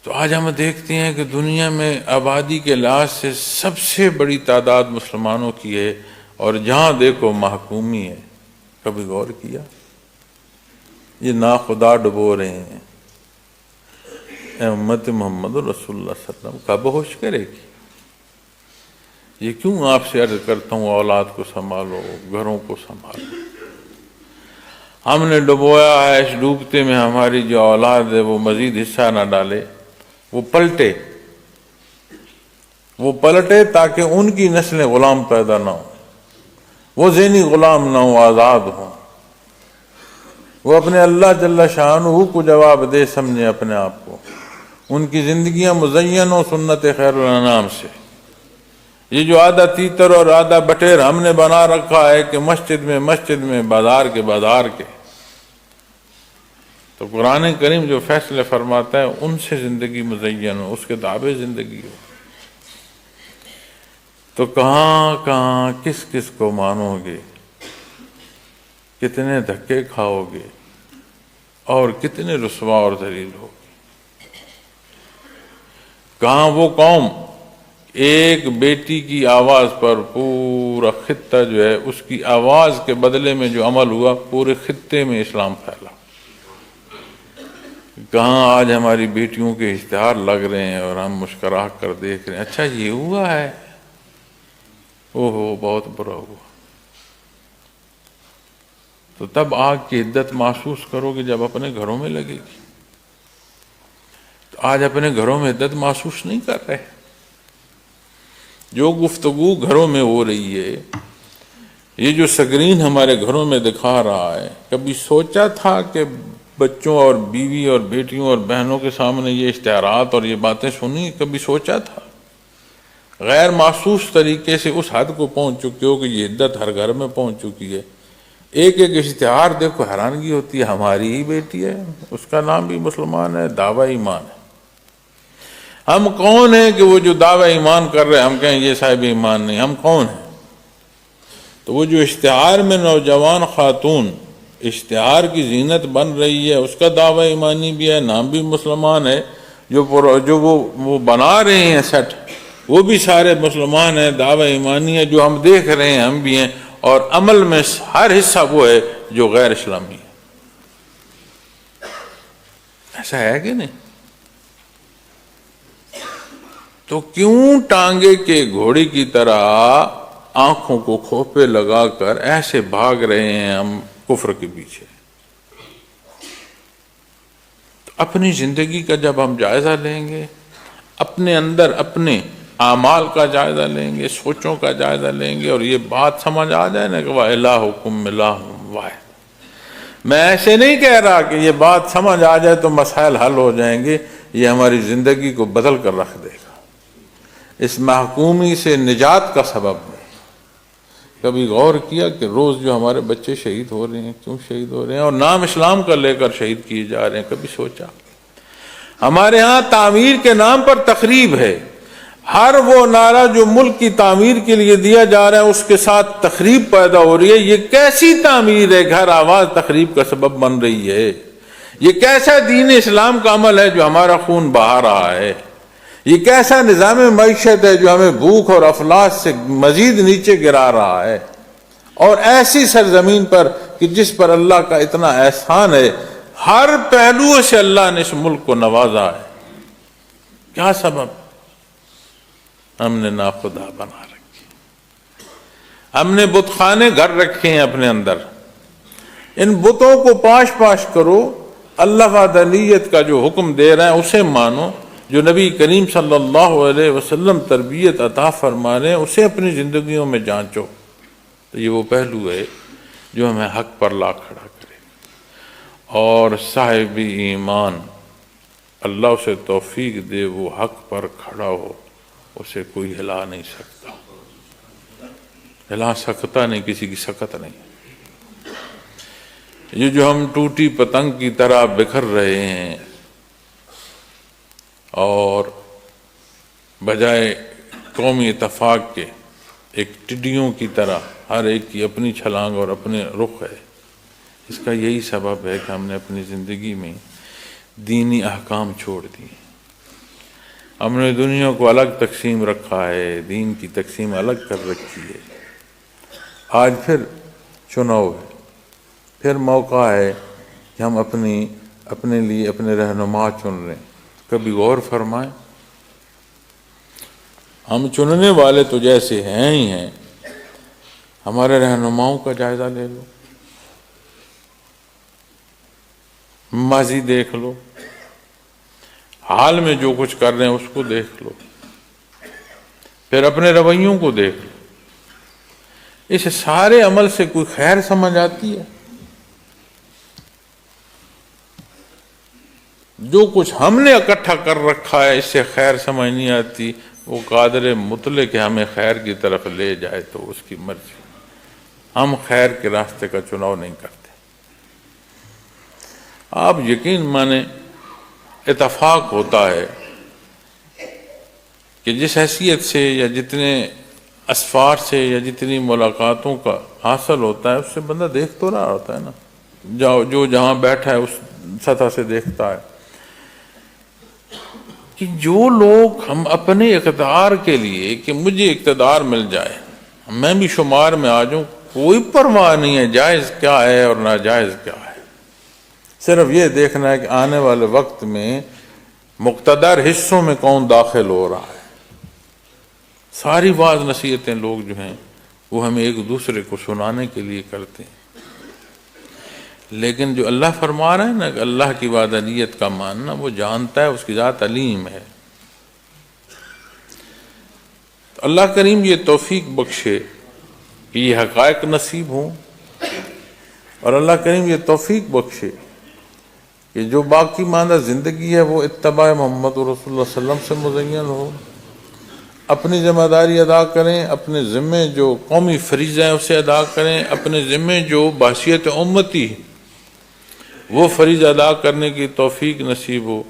تو آج ہم دیکھتے ہیں کہ دنیا میں آبادی کے لحاظ سے سب سے بڑی تعداد مسلمانوں کی ہے، اور جہاں دیکھو محکومی ہے۔ کبھی غور کیا؟ یہ ناخدا ڈبو رہے ہیں۔ اے امت محمد رسول اللہ صلی اللہ علیہ وسلم کب ہوش کرے گی؟ یہ کیوں آپ سے عرض کرتا ہوں اولاد کو سنبھالو، گھروں کو سنبھالو۔ ہم نے ڈبویا ہے، اس ڈوبتے میں ہماری جو اولاد ہے وہ مزید حصہ نہ ڈالے، وہ پلٹے تاکہ ان کی نسلیں غلام پیدا نہ ہوں، وہ ذہنی غلام نہ ہوں، آزاد ہوں، وہ اپنے اللہ جل شانہ کو جواب دے سمجھیں اپنے آپ کو، ان کی زندگیاں مزین ہو سنت خیر الانام سے۔ یہ جو آدھا تیتر اور آدھا بٹیر ہم نے بنا رکھا ہے کہ مسجد میں بازار کے، تو قرآن کریم جو فیصلے فرماتا ہے ان سے زندگی مزین ہو، اس کے تابع زندگی ہو، تو کہاں کس کو مانو گے، کتنے دھکے کھاؤ گے، اور کتنے رسوا اور ذلیل ہو گے۔ کہاں وہ قوم ایک بیٹی کی آواز پر پورا خطہ جو ہے اس کی آواز کے بدلے میں جو عمل ہوا، پورے خطے میں اسلام پھیلا۔ کہاں آج ہماری بیٹیوں کے اشتہار لگ رہے ہیں اور ہم مسکرا کر دیکھ رہے ہیں، اچھا یہ ہوا ہے، اوہو بہت برا ہوا۔ تو تب آگ کی عدت محسوس کرو گے جب اپنے گھروں میں لگے گی۔ تو آج اپنے گھروں میں عدت محسوس نہیں کر رہے۔ جو گفتگو گھروں میں ہو رہی ہے، یہ جو سکرین ہمارے گھروں میں دکھا رہا ہے، کبھی سوچا تھا کہ بچوں اور بیوی اور بیٹیوں اور بہنوں کے سامنے یہ اشتہارات اور یہ باتیں سنی؟ کبھی سوچا تھا؟ غیر محسوس طریقے سے اس حد کو پہنچ چکی ہو کہ یہ عدت ہر گھر میں پہنچ چکی ہے۔ ایک اشتہار دیکھو، حیرانگی ہوتی ہے، ہماری ہی بیٹی ہے، اس کا نام بھی مسلمان ہے، دعویٰ ایمان ہے۔ ہم کون ہیں کہ وہ جو دعویٰ ایمان کر رہے ہیں ہم کہیں یہ صاحب ایمان نہیں؟ ہم کون ہیں؟ تو وہ جو اشتہار میں نوجوان خاتون اشتہار کی زینت بن رہی ہے، اس کا دعویٰ ایمانی بھی ہے، نام بھی مسلمان ہے، جو وہ بنا رہے ہیں سیٹ، وہ بھی سارے مسلمان ہیں، دعویٰ ایمانی ہے، جو ہم دیکھ رہے ہیں ہم بھی ہیں، اور عمل میں ہر حصہ وہ ہے جو غیر اسلامی ہے۔ ایسا ہے کہ نہیں؟ تو کیوں ٹانگے کے گھوڑے کی طرح آنکھوں کو کھوپے لگا کر ایسے بھاگ رہے ہیں ہم کفر کے پیچھے؟ تو اپنی زندگی کا جب ہم جائزہ لیں گے، اپنے اندر اپنے اعمال کا جائزہ لیں گے، سوچوں کا جائزہ لیں گے، اور یہ بات سمجھ آ جائے نا کہ وَإِلَٰهُكُمْ إِلَٰهٌ وَاحِدٌ۔ میں ایسے نہیں کہہ رہا کہ یہ بات سمجھ آ جائے تو مسائل حل ہو جائیں گے، یہ ہماری زندگی کو بدل کر رکھ دے گا، اس محکومی سے نجات کا سبب ہے۔ کبھی غور کیا کہ روز جو ہمارے بچے شہید ہو رہے ہیں، کیوں شہید ہو رہے ہیں؟ اور نام اسلام کا لے کر شہید کیے جا رہے ہیں۔ کبھی سوچا؟ ہمارے ہاں تعمیر کے نام پر تخریب ہے، ہر وہ نعرہ جو ملک کی تعمیر کے لیے دیا جا رہا ہے اس کے ساتھ تخریب پیدا ہو رہی ہے۔ یہ کیسی تعمیر ہے؟ گھر آواز تخریب کا سبب بن رہی ہے۔ یہ کیسا دین اسلام کا عمل ہے جو ہمارا خون بہا رہا ہے؟ یہ کیسا نظام معیشت ہے جو ہمیں بھوک اور افلاس سے مزید نیچے گرا رہا ہے؟ اور ایسی سرزمین پر کہ جس پر اللہ کا اتنا احسان ہے، ہر پہلو سے اللہ نے اس ملک کو نوازا ہے، کیا سبب؟ ہم نے ناخدا بنا رکھی، ہم نے بت خانے گھر رکھے ہیں اپنے اندر۔ ان بتوں کو پاش کرو، اللہ وحدانیت کا جو حکم دے رہا ہے اسے مانو، جو نبی کریم صلی اللہ علیہ وسلم تربیت عطا فرما رہے ہیں اسے اپنی زندگیوں میں جانچو۔ تو یہ وہ پہلو ہے جو ہمیں حق پر لا کھڑا کرے، اور صاحب ایمان اللہ اسے توفیق دے وہ حق پر کھڑا ہو، اسے کوئی ہلا نہیں سکتا، ہلا سکتا نہیں، کسی کی سکت نہیں۔ یہ جو ہم ٹوٹی پتنگ کی طرح بکھر رہے ہیں، اور بجائے قومی اتفاق کے ایک ٹڈیوں کی طرح ہر ایک کی اپنی چھلانگ اور اپنے رخ ہے، اس کا یہی سبب ہے کہ ہم نے اپنی زندگی میں دینی احکام چھوڑ دیے۔ ہم نے دنیا کو الگ تقسیم رکھا ہے، دین کی تقسیم الگ کر رکھی ہے۔ آج پھر چناؤ ہے، پھر موقع ہے کہ ہم اپنے لیے اپنے رہنما چن رہے ہیں۔ کبھی غور فرمائیں، ہم چننے والے تو جیسے ہیں ہی ہیں، ہمارے رہنماؤں کا جائزہ لے لو، ماضی دیکھ لو، حال میں جو کچھ کر رہے ہیں اس کو دیکھ لو، پھر اپنے رویوں کو دیکھ لو۔ اس سارے عمل سے کوئی خیر سمجھ آتی ہے؟ جو کچھ ہم نے اکٹھا کر رکھا ہے اس سے خیر سمجھ نہیں آتی۔ وہ قادر مطلق ہمیں خیر کی طرف لے جائے تو اس کی مرضی، ہم خیر کے راستے کا چناؤ نہیں کرتے۔ آپ یقین مانیں، اتفاق ہوتا ہے کہ جس حیثیت سے یا جتنے اسفار سے یا جتنی ملاقاتوں کا حاصل ہوتا ہے، اس سے بندہ دیکھ تو رہا ہوتا ہے نا، جو جہاں بیٹھا ہے اس سطح سے دیکھتا ہے کہ جو لوگ ہم اپنے اقتدار کے لیے کہ مجھے اقتدار مل جائے، میں بھی شمار میں آ جاؤں، کوئی پرواہ نہیں ہے جائز کیا ہے اور ناجائز کیا ہے، صرف یہ دیکھنا ہے کہ آنے والے وقت میں مقتدر حصوں میں کون داخل ہو رہا ہے۔ ساری واعظ نصیحتیں لوگ جو ہیں وہ ہمیں ایک دوسرے کو سنانے کے لیے کرتے ہیں، لیکن جو اللہ فرما رہا ہے نا کہ اللہ کی وحدانیت کا ماننا، وہ جانتا ہے، اس کی ذات علیم ہے۔ تو اللہ کریم یہ توفیق بخشے کہ یہ حقائق نصیب ہوں، اور اللہ کریم یہ توفیق بخشے کہ جو باقی ماندہ زندگی ہے وہ اتباع محمد رسول اللہ صلی اللہ علیہ وسلم سے مزین ہو۔ اپنی ذمہ داری ادا کریں، اپنے ذمے جو قومی فریضہ ہیں اسے ادا کریں، اپنے ذمے جو بحیثیت امتی وہ فریضہ ادا کرنے کی توفیق نصیب ہو۔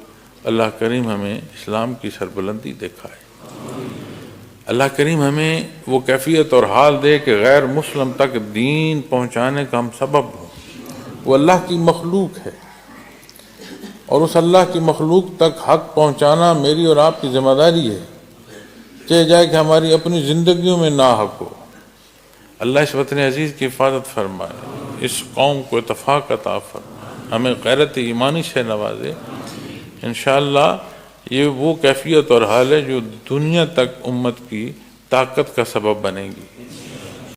اللہ کریم ہمیں اسلام کی سربلندی دکھائے، اللہ کریم ہمیں وہ کیفیت اور حال دے کہ غیر مسلم تک دین پہنچانے کا ہم سبب ہوں۔ وہ اللہ کی مخلوق ہے، اور اس اللہ کی مخلوق تک حق پہنچانا میری اور آپ کی ذمہ داری ہے، چاہے جائے کہ ہماری اپنی زندگیوں میں ناحق ہو۔ اللہ اس وطن عزیز کی حفاظت فرمائے، اس قوم کو اتفاق عطا فرمائے، ہمیں غیرت ایمانی سے نوازے۔ انشاءاللہ یہ وہ کیفیت اور حال ہے جو دنیا تک امت کی طاقت کا سبب بنے گی۔